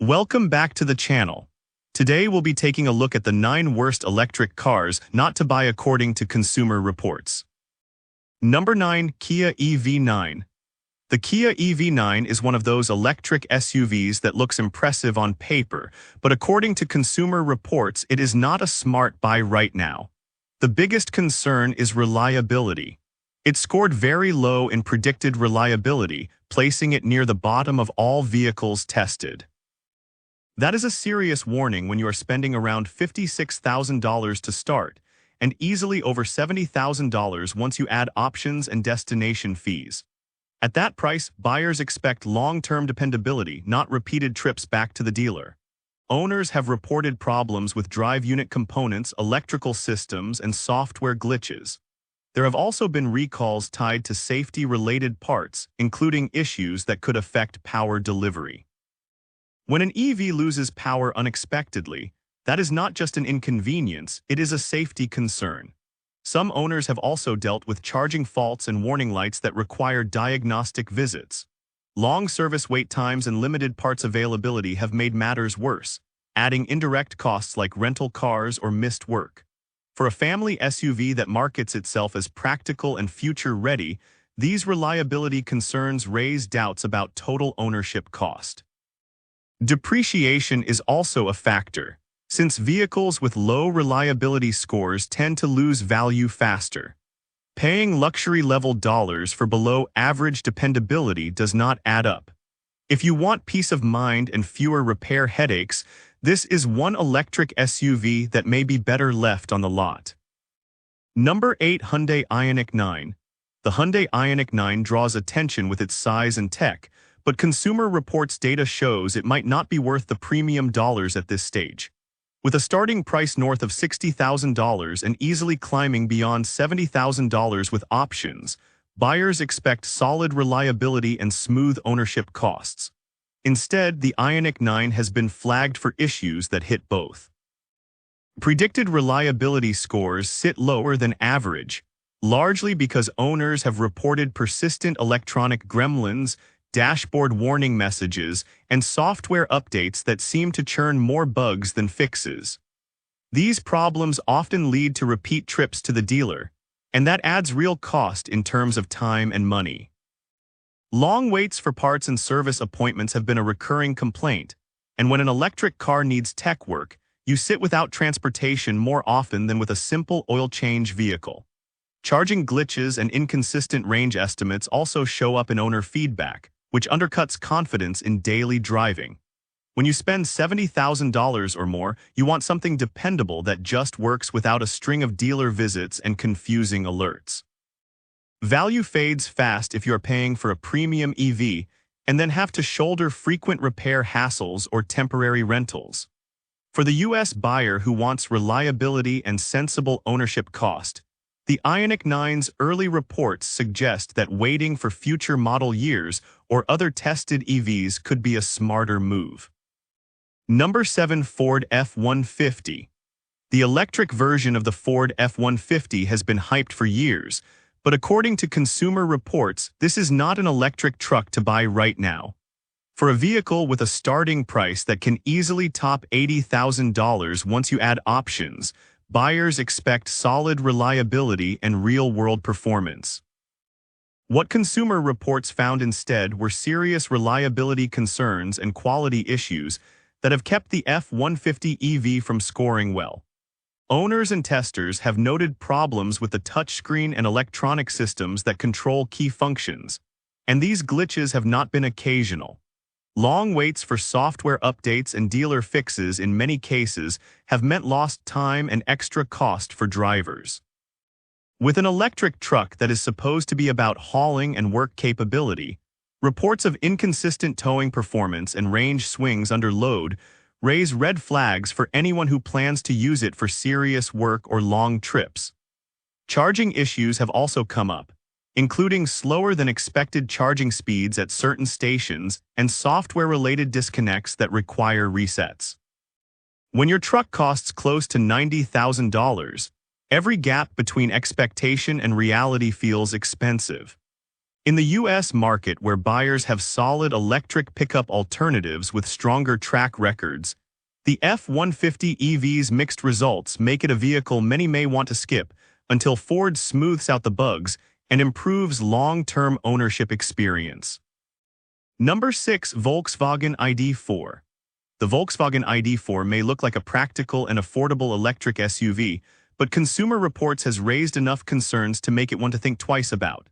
Welcome back to the channel. Today we'll be taking a look at the 9 worst electric cars not to buy according to Consumer Reports. Number 9. Kia EV9. The Kia EV9 is one of those electric SUVs that looks impressive on paper, but according to Consumer Reports, it is not a smart buy right now. The biggest concern is reliability. It scored very low in predicted reliability, placing it near the bottom of all vehicles tested. That is a serious warning when you are spending around $56,000 to start, and easily over $70,000 once you add options and destination fees. At that price, buyers expect long-term dependability, not repeated trips back to the dealer. Owners have reported problems with drive unit components, electrical systems, and software glitches. There have also been recalls tied to safety-related parts, including issues that could affect power delivery. When an EV loses power unexpectedly, that is not just an inconvenience, it is a safety concern. Some owners have also dealt with charging faults and warning lights that require diagnostic visits. Long service wait times and limited parts availability have made matters worse, adding indirect costs like rental cars or missed work. For a family SUV that markets itself as practical and future-ready, these reliability concerns raise doubts about total ownership cost. Depreciation is also a factor, since vehicles with low reliability scores tend to lose value faster. Paying luxury-level dollars for below-average dependability does not add up. If you want peace of mind and fewer repair headaches, this is one electric SUV that may be better left on the lot. Number 8. Hyundai Ioniq 9. The Hyundai Ioniq 9 draws attention with its size and tech, but Consumer Reports data shows it might not be worth the premium dollars at this stage. With a starting price north of $60,000 and easily climbing beyond $70,000 with options, buyers expect solid reliability and smooth ownership costs. Instead, the Ioniq 9 has been flagged for issues that hit both. Predicted reliability scores sit lower than average, largely because owners have reported persistent electronic gremlins, dashboard warning messages, and software updates that seem to churn more bugs than fixes. These problems often lead to repeat trips to the dealer, and that adds real cost in terms of time and money. Long waits for parts and service appointments have been a recurring complaint, and when an electric car needs tech work, you sit without transportation more often than with a simple oil change vehicle. Charging glitches and inconsistent range estimates also show up in owner feedback, which undercuts confidence in daily driving. When you spend $70,000 or more, you want something dependable that just works without a string of dealer visits and confusing alerts. Value fades fast if you're paying for a premium EV and then have to shoulder frequent repair hassles or temporary rentals. For the US buyer who wants reliability and sensible ownership cost, the Ioniq 9's early reports suggest that waiting for future model years or other tested EVs could be a smarter move. Number 7. Ford F-150. The electric version of the Ford F-150 has been hyped for years, but according to Consumer Reports, this is not an electric truck to buy right now. For a vehicle with a starting price that can easily top $80,000 once you add options, buyers expect solid reliability and real-world performance. What Consumer Reports found instead were serious reliability concerns and quality issues that have kept the F-150 EV from scoring well. Owners and testers have noted problems with the touchscreen and electronic systems that control key functions, and these glitches have not been occasional. Long waits for software updates and dealer fixes in many cases have meant lost time and extra cost for drivers. With an electric truck that is supposed to be about hauling and work capability, reports of inconsistent towing performance and range swings under load raise red flags for anyone who plans to use it for serious work or long trips. Charging issues have also come up, including slower than expected charging speeds at certain stations and software-related disconnects that require resets. When your truck costs close to $90,000, every gap between expectation and reality feels expensive. In the U.S. market, where buyers have solid electric pickup alternatives with stronger track records, the F-150 EV's mixed results make it a vehicle many may want to skip until Ford smooths out the bugs and improves long-term ownership experience. Number 6. Volkswagen ID.4. The Volkswagen ID.4 may look like a practical and affordable electric SUV, but Consumer Reports has raised enough concerns to make it one to think twice about.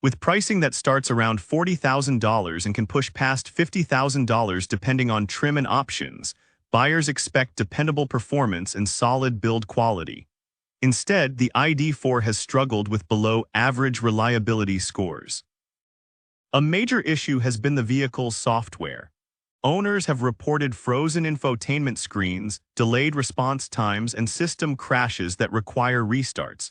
With pricing that starts around $40,000 and can push past $50,000 depending on trim and options, buyers expect dependable performance and solid build quality. Instead, the ID.4 has struggled with below-average reliability scores. A major issue has been the vehicle's software. Owners have reported frozen infotainment screens, delayed response times, and system crashes that require restarts.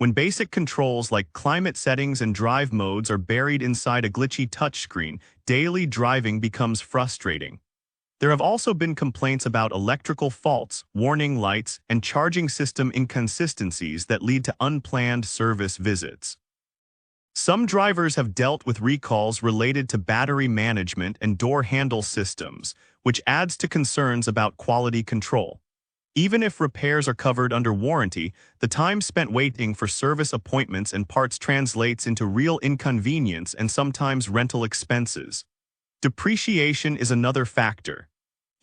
When basic controls like climate settings and drive modes are buried inside a glitchy touchscreen, daily driving becomes frustrating. There have also been complaints about electrical faults, warning lights, and charging system inconsistencies that lead to unplanned service visits. Some drivers have dealt with recalls related to battery management and door handle systems, which adds to concerns about quality control. Even if repairs are covered under warranty, the time spent waiting for service appointments and parts translates into real inconvenience and sometimes rental expenses. Depreciation is another factor.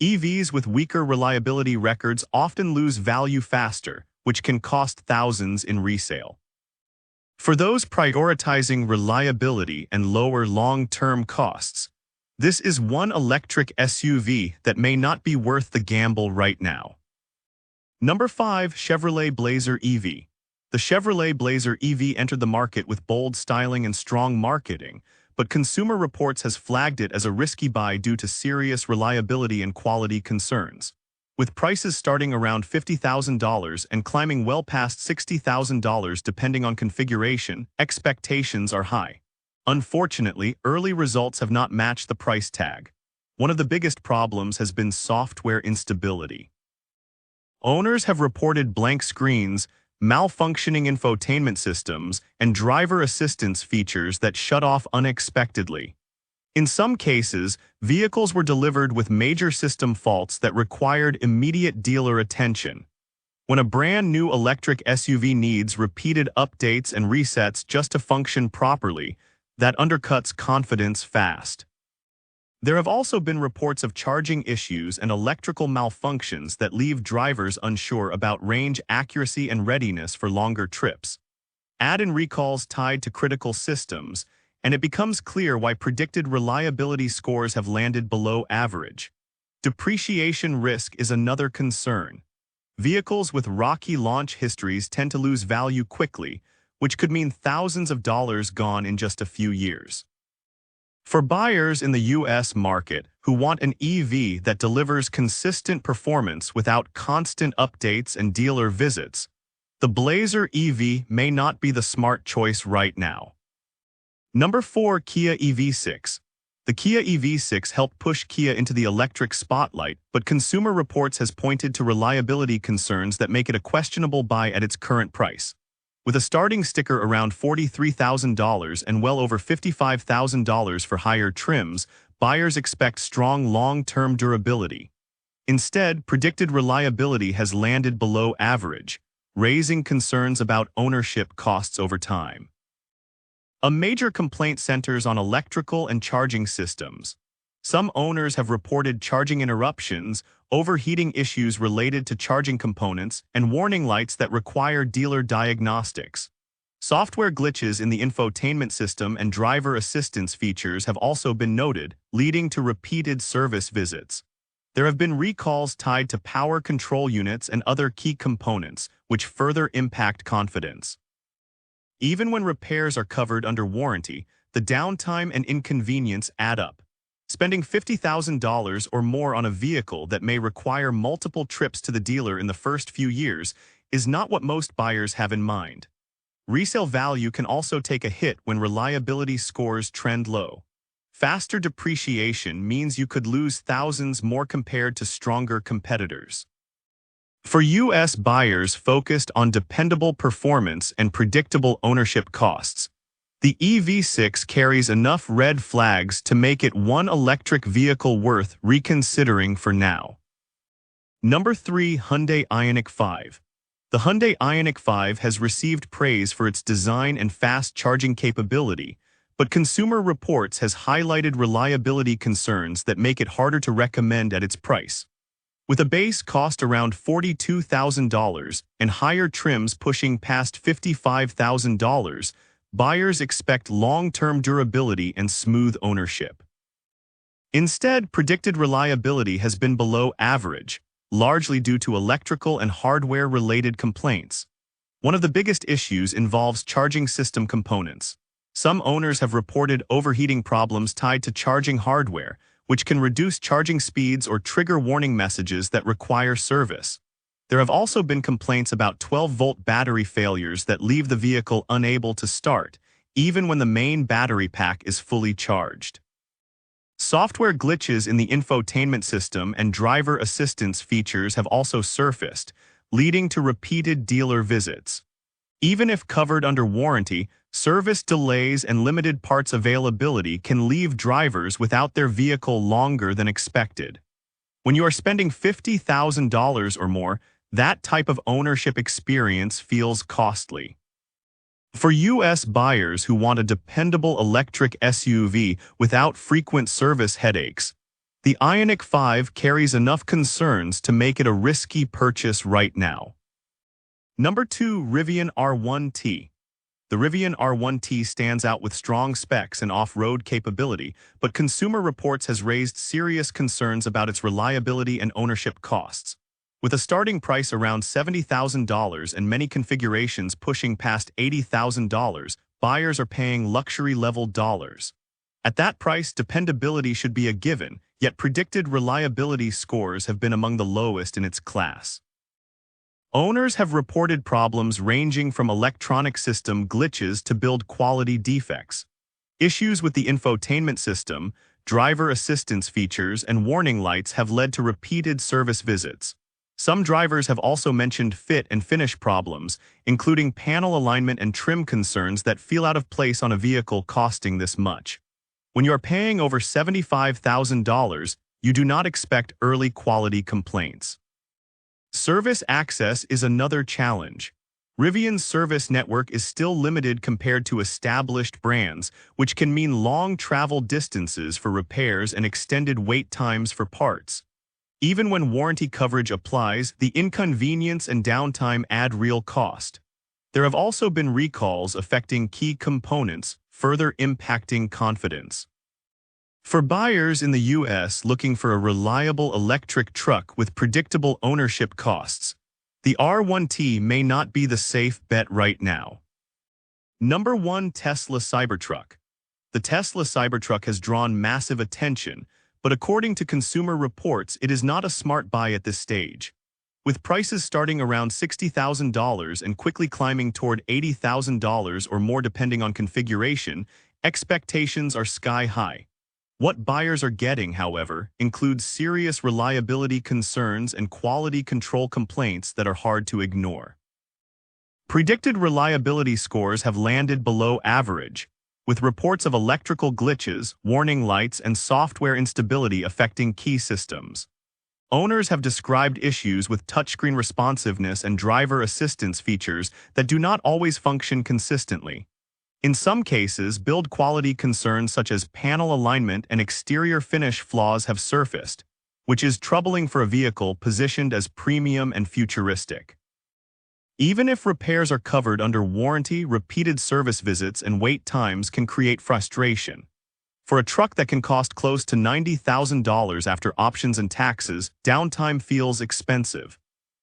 EVs with weaker reliability records often lose value faster, which can cost thousands in resale. For those prioritizing reliability and lower long-term costs, this is one electric SUV that may not be worth the gamble right now. Number 5. Chevrolet Blazer EV. The Chevrolet Blazer EV entered the market with bold styling and strong marketing, but Consumer Reports has flagged it as a risky buy due to serious reliability and quality concerns. With prices starting around $50,000 and climbing well past $60,000 depending on configuration, expectations are high. Unfortunately, early results have not matched the price tag. One of the biggest problems has been software instability. Owners have reported blank screens, malfunctioning infotainment systems, and driver assistance features that shut off unexpectedly. In some cases, vehicles were delivered with major system faults that required immediate dealer attention. When a brand new electric SUV needs repeated updates and resets just to function properly, that undercuts confidence fast. There have also been reports of charging issues and electrical malfunctions that leave drivers unsure about range accuracy and readiness for longer trips. Add in recalls tied to critical systems, and it becomes clear why predicted reliability scores have landed below average. Depreciation risk is another concern. Vehicles with rocky launch histories tend to lose value quickly, which could mean thousands of dollars gone in just a few years. For buyers in the U.S. market who want an EV that delivers consistent performance without constant updates and dealer visits, the Blazer EV may not be the smart choice right now. Number 4. Kia EV6. The Kia EV6 helped push Kia into the electric spotlight, but Consumer Reports has pointed to reliability concerns that make it a questionable buy at its current price. With a starting sticker around $43,000 and well over $55,000 for higher trims, buyers expect strong long-term durability. Instead, predicted reliability has landed below average, raising concerns about ownership costs over time. A major complaint centers on electrical and charging systems. Some owners have reported charging interruptions, overheating issues related to charging components, and warning lights that require dealer diagnostics. Software glitches in the infotainment system and driver assistance features have also been noted, leading to repeated service visits. There have been recalls tied to power control units and other key components, which further impact confidence. Even when repairs are covered under warranty, the downtime and inconvenience add up. Spending $50,000 or more on a vehicle that may require multiple trips to the dealer in the first few years is not what most buyers have in mind. Resale value can also take a hit when reliability scores trend low. Faster depreciation means you could lose thousands more compared to stronger competitors. For U.S. buyers focused on dependable performance and predictable ownership costs, The EV6 carries enough red flags to make it one electric vehicle worth reconsidering for now. Number 3. Hyundai Ioniq 5. The Hyundai Ioniq 5 has received praise for its design and fast charging capability, but Consumer Reports has highlighted reliability concerns that make it harder to recommend at its price. With a base cost around $42,000 and higher trims pushing past $55,000, buyers expect long-term durability and smooth ownership. Instead, predicted reliability has been below average, largely due to electrical and hardware-related complaints. One of the biggest issues involves charging system components. Some owners have reported overheating problems tied to charging hardware, which can reduce charging speeds or trigger warning messages that require service. There have also been complaints about 12-volt battery failures that leave the vehicle unable to start, even when the main battery pack is fully charged. Software glitches in the infotainment system and driver assistance features have also surfaced, leading to repeated dealer visits. Even if covered under warranty, service delays and limited parts availability can leave drivers without their vehicle longer than expected. When you are spending $50,000 or more, that type of ownership experience feels costly. For U.S. buyers who want a dependable electric SUV without frequent service headaches, the Ioniq 5 carries enough concerns to make it a risky purchase right now. Number 2. Rivian R1T. The Rivian R1T stands out with strong specs and off-road capability, but Consumer Reports has raised serious concerns about its reliability and ownership costs. With a starting price around $70,000 and many configurations pushing past $80,000, buyers are paying luxury-level dollars. At that price, dependability should be a given, yet predicted reliability scores have been among the lowest in its class. Owners have reported problems ranging from electronic system glitches to build quality defects. Issues with the infotainment system, driver assistance features, and warning lights have led to repeated service visits. Some drivers have also mentioned fit and finish problems, including panel alignment and trim concerns that feel out of place on a vehicle costing this much. When you are paying over $75,000, you do not expect early quality complaints. Service access is another challenge. Rivian's service network is still limited compared to established brands, which can mean long travel distances for repairs and extended wait times for parts. Even when warranty coverage applies, the inconvenience and downtime add real cost. There have also been recalls affecting key components, further impacting confidence. For buyers in the U.S. looking for a reliable electric truck with predictable ownership costs, the R1T may not be the safe bet right now. Number 1. Tesla Cybertruck. The Tesla Cybertruck has drawn massive attention, but according to Consumer Reports, it is not a smart buy at this stage. With prices starting around $60,000 and quickly climbing toward $80,000 or more depending on configuration, expectations are sky high. What buyers are getting, however, includes serious reliability concerns and quality control complaints that are hard to ignore. Predicted reliability scores have landed below average, with reports of electrical glitches, warning lights, and software instability affecting key systems. Owners have described issues with touchscreen responsiveness and driver assistance features that do not always function consistently. In some cases, build quality concerns such as panel alignment and exterior finish flaws have surfaced, which is troubling for a vehicle positioned as premium and futuristic. Even if repairs are covered under warranty, repeated service visits and wait times can create frustration. For a truck that can cost close to $90,000 after options and taxes, downtime feels expensive.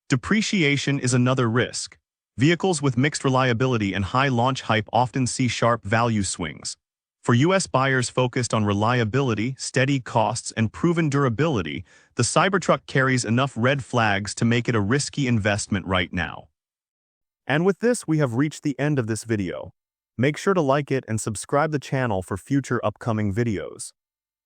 Depreciation is another risk. Vehicles with mixed reliability and high launch hype often see sharp value swings. For U.S. buyers focused on reliability, steady costs, and proven durability, the Cybertruck carries enough red flags to make it a risky investment right now. And with this, we have reached the end of this video. Make sure to like it and subscribe the channel for future upcoming videos.